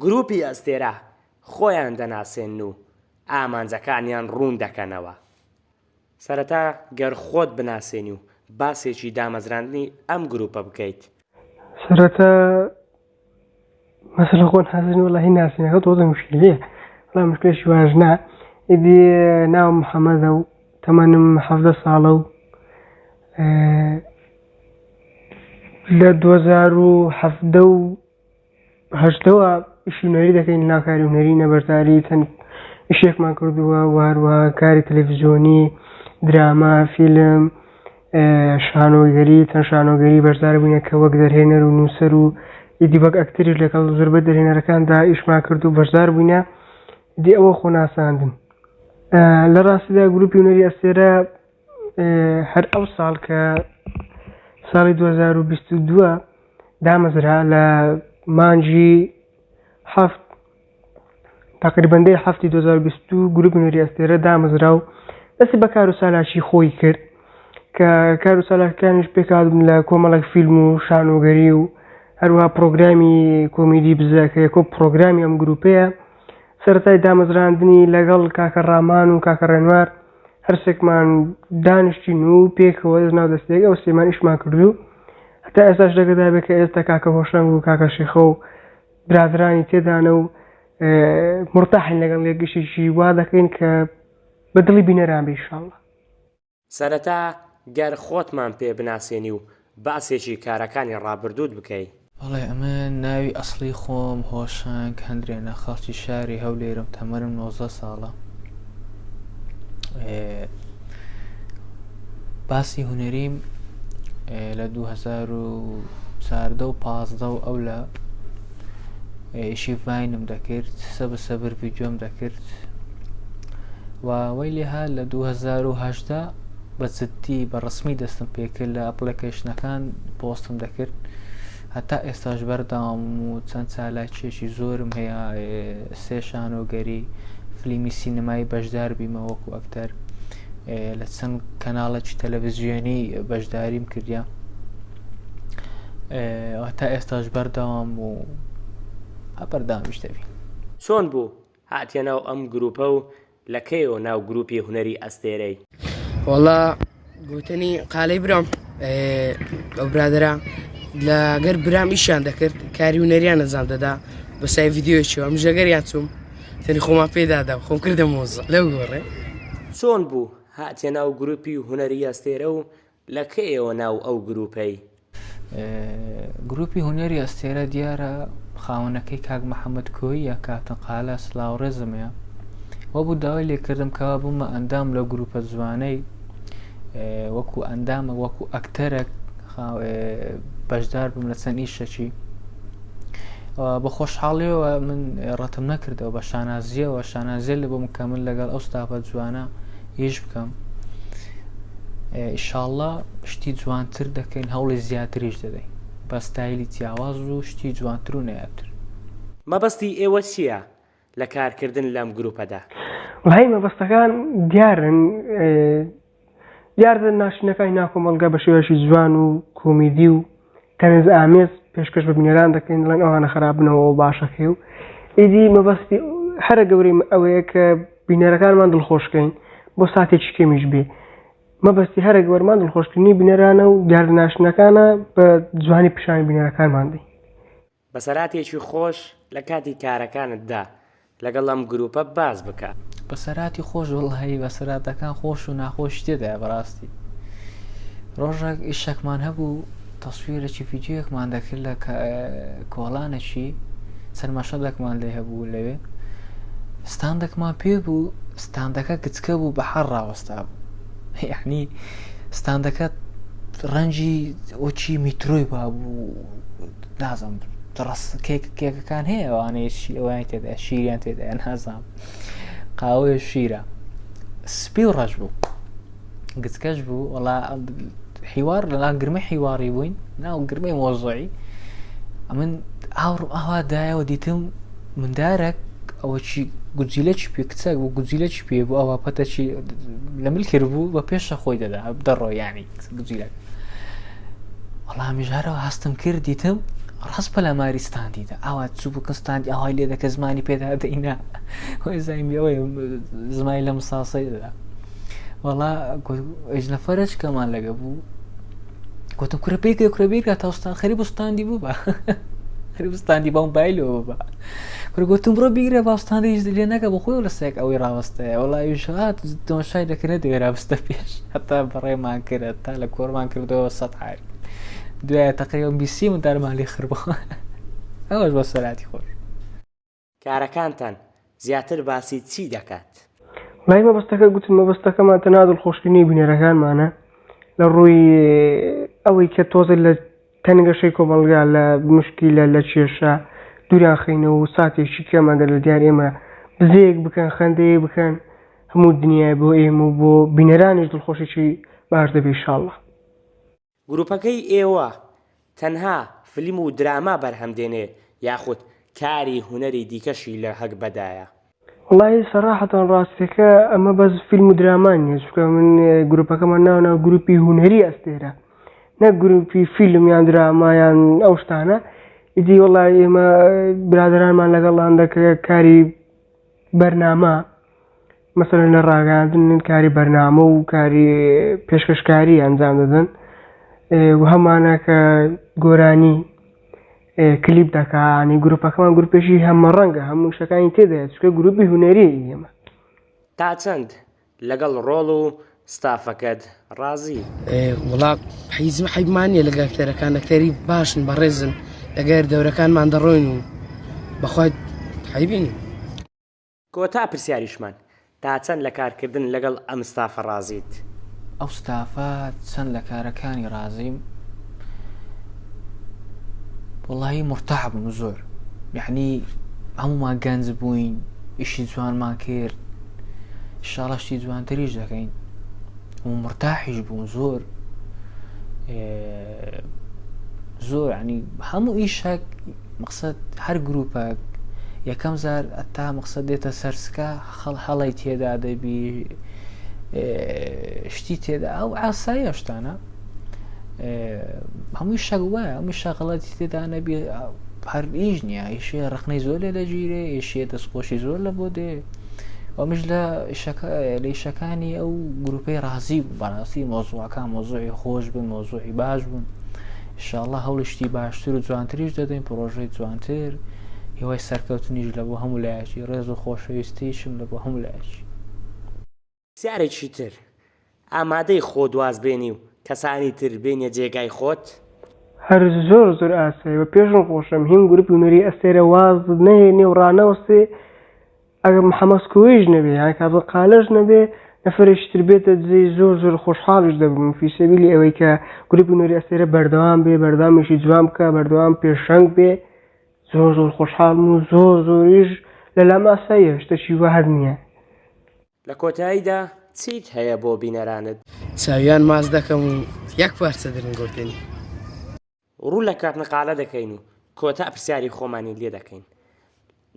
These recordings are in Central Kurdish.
گروپی ئەستێرە خۆیان دەناسێن و ئامانجەکانیان ڕوون دەکەنەوە. سەرەتا گەر خۆت بناسێنی و باسێکی دامەزراندنی ئەم گروپە بکەیت. سەرەتا مەسەلە خۆن حەزنی وەڵاهی ناسینەکە تۆزە مشکلەیە وەڵا مشکلێکی واژ نا. ئیدی ناوم محەممەدە و تەمەنم 17 ساڵە و لە 2017ەوە ئیشی هونەری دەکەین ناو کاری هونەری نەبەرداری چەند ئیشێکمان کردووە و هەروەها کاری تەلەڤیزیۆنی، دراما، فیلم، شانۆگەری، چەند شانۆگەری بەشدار بووینە کە وەک دەرهێنەر و نووسەر و ئیدی وەک ئەکتەریش لەگەڵ زۆربەی دەرهێنەرەکاندا ئیشمان کرد و بەشدار بووینە. ئیدی ئەوە خۆ ناساندن. لە ڕاستیدا گروپی هونەری ئەستێرە هەر ئەو ساڵ کە ساڵی 2022 دامەزرا لە مانجی هەفت تقریبەندەی هەفتی 2022 گروپی هونەری ئەستێرە دامەزرا و دەستی بە کار و سالاشی خۆی کرد کە کار و سالاکەکانیش پێکهاتبوون لە کۆمەڵێک فیلم و شانۆگەری و هەروەها پرۆگرامی کۆمیدی بزە کە یەکۆ پرۆگرامی ئەم گروپەیە. سەرەتای دامەزراندنی لەگەڵ کاکە ڕامان و کاکە ڕێنوار هەرسێکمان دانیشتین و پێکەوە ناو دەستێک ئەو سێمان ئیشمان کردو هەتا ئێستاش دەگەدا بێت کە ئێستا کاکە هۆشنگ و کاکە شێخە و برادرانی تێدانە و مرتاحین لەگەڵ یەکگشتیشی وا دەکەین کە بەدڵی بینەران بێ ئینشاڵڵا. سەرەتا گەر خۆتمان پێ بناسێنی و باسێکی کارەکانی ڕابردوود بکەیت. وەڵێ ئەمە ناوی ئەسڵی خۆم هۆشنگ هەندرێنە، خەڵکی شاری هەولێرم، تەمەنم 19 ساڵە. باسی هونەریم لە 2014 و 15 و ئەو لە ئیشی ڤاینم دەکرد، سەبر ڤیدیۆم دەکرد و وەی لێها لە 2018 بەجددی بە ڕسمی دەستم پێکرد لە ئەپلیکیشنەکان پۆستم دەکرد. هەتا ئێستاش بەردەوام و چەند چالاکیێکی زۆرم هەیە، 3 شانۆگەری، فلیمی سینەمایی بەشدار بیمە وەکو ئەکتەر، لە چەند کەناڵێکی تەلەڤیزیۆنی بەشداریم کردیا. هەتا ئێستاش بەردەوام و بەردەوامیش دەبین. چۆن بوو هاتیەنەوە ئەم گروپە و لەکەیەوە ناو گروپی هونەری ئەستێرەی؟ وەڵا گوتنی قالەی برام ئەو برادرە لەگەر برام ئیشیان دەکرد کاری هونەریان نەزان دەدا بە سای ڤیدیۆیەکەوە ئەم ژەگەریان چووم تەنی خۆمان پێدادا و خۆم کردە مۆزە لەو گۆڕێ. چۆن بوو هاتیە ناو گروپی هونەری ئەستێرە و لەکەیەوە ناو ئەو گروپەی؟ گروپی هونەری ئەستێرە دیارە خاوەنەکەی کاک محەممەد کۆیی یا کاتن قالە سلااوڕێزمەیە وە بوو داوای لێکردم کەوا بوومە ئەندام لە گروپە جوانەی وەکو ئەندامە وەکو ئەکتەرێک بەشدار بووم لە چەند ئیشەکی. بە خۆشحاڵیەوە من ڕەتم نەکردەوە بە شانازیەوە شانازیە لە بۆ مکەمل لەگەڵ ئەو ستافە جوانە هیچ بکەم. ئینشاڵڵا شتی جوانتر دەکەین، هەوڵی زیاتریش دەدەین بە ستایلی جیاواز و شتی جوانتر و نەیابتر. مەبەستی ئێوە چییە لە کارکردن لەم گروپەدا؟ وڵای مەبەستەکان دیارن ناشینەکانی ناکۆمەڵگا بە شێوەیەکی جوان و کۆمیدی و تەنز ئامێز پێشکەش بە بینەران دەکەین، دەڵێن ئەوانە خراپبنەوە باشەکەی و ئیدی مەبەستی هەرە گەورەی ئەوەیە کە بینەرەکانمان دڵخۆشکەین بۆ ساتێکی کەمیش بێ. مەبەستی هەرە گەورەمان دڵخۆشکردنی بینەرانە و دیارە ناشینەکانە بە جوانی پیشانی بینەرەکانمان دەین. بەسەراتێکی خۆش لە کاتی کارەکانتدا لەگەڵ ئەم گروپە باز بکە. بەسەراتی خۆش وڵی بەسەراتەکان خۆش و ناخۆش تێدا بەڕاستی. ڕۆژێک ئیشەکمان هەبوو تەسویرێکی ڤیدیۆیەکمان دەکرد لە کۆڵانێکی سەرمەشەدەکمان لێ هەبوو لەوێ ستاندەکمان پێ بوو، ستاندەکە گچکە بوو بە حەڕ ڕاوەستا بوو، یعنی ستاندەکە ڕەنجی ئۆچی میترۆی بابوو، نازم کێکەکان هەیە ئەوانەیە ئەوان تێدا شیریان تێدا نازام قاوەیە شیرە سپی و ڕەش بوو گچکەش بوو. وەڵا حیوار لەلا گرمەی حیواری بووین ناو گرمەی مۆزۆعی من ئاوادایەوە دیتم مندارێک ئەوەی گوجیلەکی پێ کچەک بوو گوجیلەکی پێ بوو ئەوە پەتەکی لە مل کرد بوو بە پێشە خۆی دەدا دەڕۆ یانی گوجیلەک. وەڵا میژارەوە هەستم کرد دیتم ڕاست بە لە ماریستاندیدا ئاوا چوو بکە ستاندی ئاوای لێ دەکە زمانی پێدا دەینا وی زایمیەوەی زمانی لە مساسەیدا وەڵا ئەج نەفەرەش کەمان لەگە بوو گوتم کورە پێکرێ کورە بیرکە تاوستان خەریب ستاندی بوو بە خەریب ستاندی بەم بایلەوە بە کورە گوتم بڕۆ بیگرێ باوستاندی هیچ لێ نەکە بە خۆی لە سێک ئەوەی ڕاوەستەیە وەڵا ئیشات تۆشای دەکرێت دەوێرا بستە پێش هەتا بەڕێمان کرد تا لە کۆرمان کردەوە 100 حال دوایە تەقریبا 20 من دارمالی خربەوە ئەوەش بە سەلاتی خۆش کارەکانتان زیاتر باسی چی دەکات؟ لای مەبەستەکە گوتم مەبەستەکەمان تەنها دڵخۆشکردنی بینەرەکانمانە لە ڕووی ئەوەی کە تۆزە لە تەنگەشەی کۆمەڵگا لە مشکیلە لە کێشە دووران خینەوە و ساتێکی کەمەدە لە دیار ئێمە بزەیەک بکەن خەندەیە بکەن هەموو دنیای بۆ ئێمە و بۆ بینەرانیش دڵخۆشێکی باش دەبێ ئینشاڵڵا. گروپەکەی ئێوە تەنها فیلم و دراما بەرهەمدێنێ یاخود کاری هونەری دیکەشی لە هەک بەدایە؟ وڵی سەراحەتان ڕاستیەکە ئەمە بەس فیلم و درامان نیە چونکە من گروپەکەمان ناوناو گروپی هونەری ئەستێرە نەک گروپی فیلم یان درامایان ئەو شتانە ئیدی وڵی ئێمە برادرانمان لەگەڵان دەکە کاری بەرنامە مەسەلەن لە ڕاگەاندن کاری بەرنامە و کاری پێشکەشکاری ئەنجام دەدەن و هەمانە کە گۆرانی کلیپ دەکانی گروپەکەمان گروپێکی هەمە ڕەنگە هەموو شەکانی تێدایێت چکە گروپی هونەری ئێمە. تا چەند لەگەڵ ڕۆڵ و ستافەکەت ڕازی؟ وڵا حیزمانیە لە گەکتەرەکان دەکتەری باشن بەڕێزن لەگەر دەورەکانمان دەڕۆین و بەخوای حیبینی. کۆتا پرسیاریشمان تا چەند لە کارکردن لەگەڵ ئەم ستافە ڕازیت؟ ئەو ستافە چەند لە کارەکانی ڕازیم وڵی مرتاح بوون زۆر یعنی هەمومان گەنج بووین ئیشی جوانمان کرد ئینشاڵڵا شتی جوانتریش دەکەین و مرتاحیش بوون زۆر زۆر ینی هەموو ئیشەک مەقسەد هەر گروپەک یەکەم زار ئەتا مەقسەد دێتە سەرسکە هەڵی تێدا دەبی شتی تێدا ئەو ئاساییە شتانە هەمووی شەک وایە هەمووی شەغڵەتی تێدا نەبی هەر ئیش نییە ئیشێ ڕخنەی زۆر لێ دەگیرێ ئێشێ دەستخۆشی زۆر لە بۆ دێ ئەومیش لە ئیشەکانی ئەو گروپەی ڕازی بوو بەڕاستی مۆزوعەکان مۆزوعی خۆش بن مۆزوعی باش بوون ئینشاڵڵا هەوڵشتی باشتر و جوانتریش دەدەین پرۆژەی جوانتر هیوای سەرکەوتنیش لە بۆ هەموو لایەکی ڕێز و خۆشەویستیشم لە بۆ هەموو لایەکی. سیارێکی تر ئامادەی خۆ دوازبێنی و کەسانی تر بێنە جێگای خۆت؟ هەر زۆر ئاسایی بە پێشم خۆشم هیم گروپی هونەری ئەستێرە واز نەهێنێ و ڕانەوەستێ ئەگەر محەمەسکۆیش نەبێ یان کابڵ قالەش نەبێ نەفرێکی تر بێتە دزەی زۆر خۆشحاڵیش دەبم فی سەبیلی ئەوەی کە گروپی هونەری ئەستێرە بەردەوام بێ بەردەوامیشی جوان بکە بەردەوام پێشەنگ بێ زۆر خۆشحاڵم و زۆریش لەلام ئاساییە شتێکی وەهەد نییە. لە کۆتاییدا چیت هەیە بۆ بینەرانت؟ چاویان ماز دەکەم و یەک پارچە دەرنگۆتێنی ڕوو لە کاتنقالە دەکەین و کۆتا پرسیاری خۆمانی لێ دەکەین.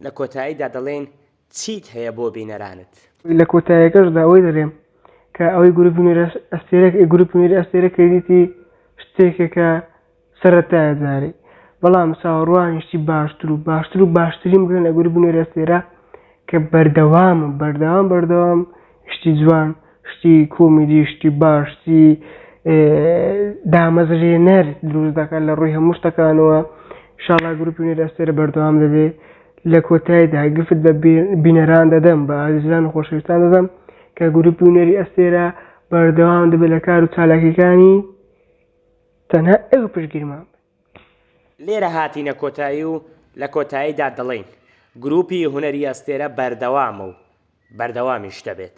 لە کۆتاییدا دەڵێن چیت هەیە بۆ بینەرانت؟ لە کۆتاییەکەشدا ئەوەی دەڵێم کە ئەوەی گروپی هونەری ئەستێرە کردیتی شتێکێکە سەرەتایە جارێ بەڵام چاوەڕوانیشتی باشتر و باشترین بگەن لە گروپی هونەری ئەستێرە کە بەردەوام شتی جوان شتی کۆمیدی شتی باشتی دامەزرێنەر دروست دەکات لە ڕووی هەموو شتەکانەوە ئینشاڵڵا گروپی هونەری ئەستێرە بەردەوام دەبێت. لە کۆتاییدا گفت بە بینەران دەدەم بە ئازیزان و خۆشەویستان دەدەم کە گروپی هونەری ئەستێرە بەردەوام دەبێت لە کار و چالاکیەکانی تەنها ئێوە پشتگیرمان لێرە هاتینە کۆتایی و لە کۆتاییدا دەڵێن گروپی هونەری ئەستێرە بەردەوامە و بەردەوامیش دەبێت.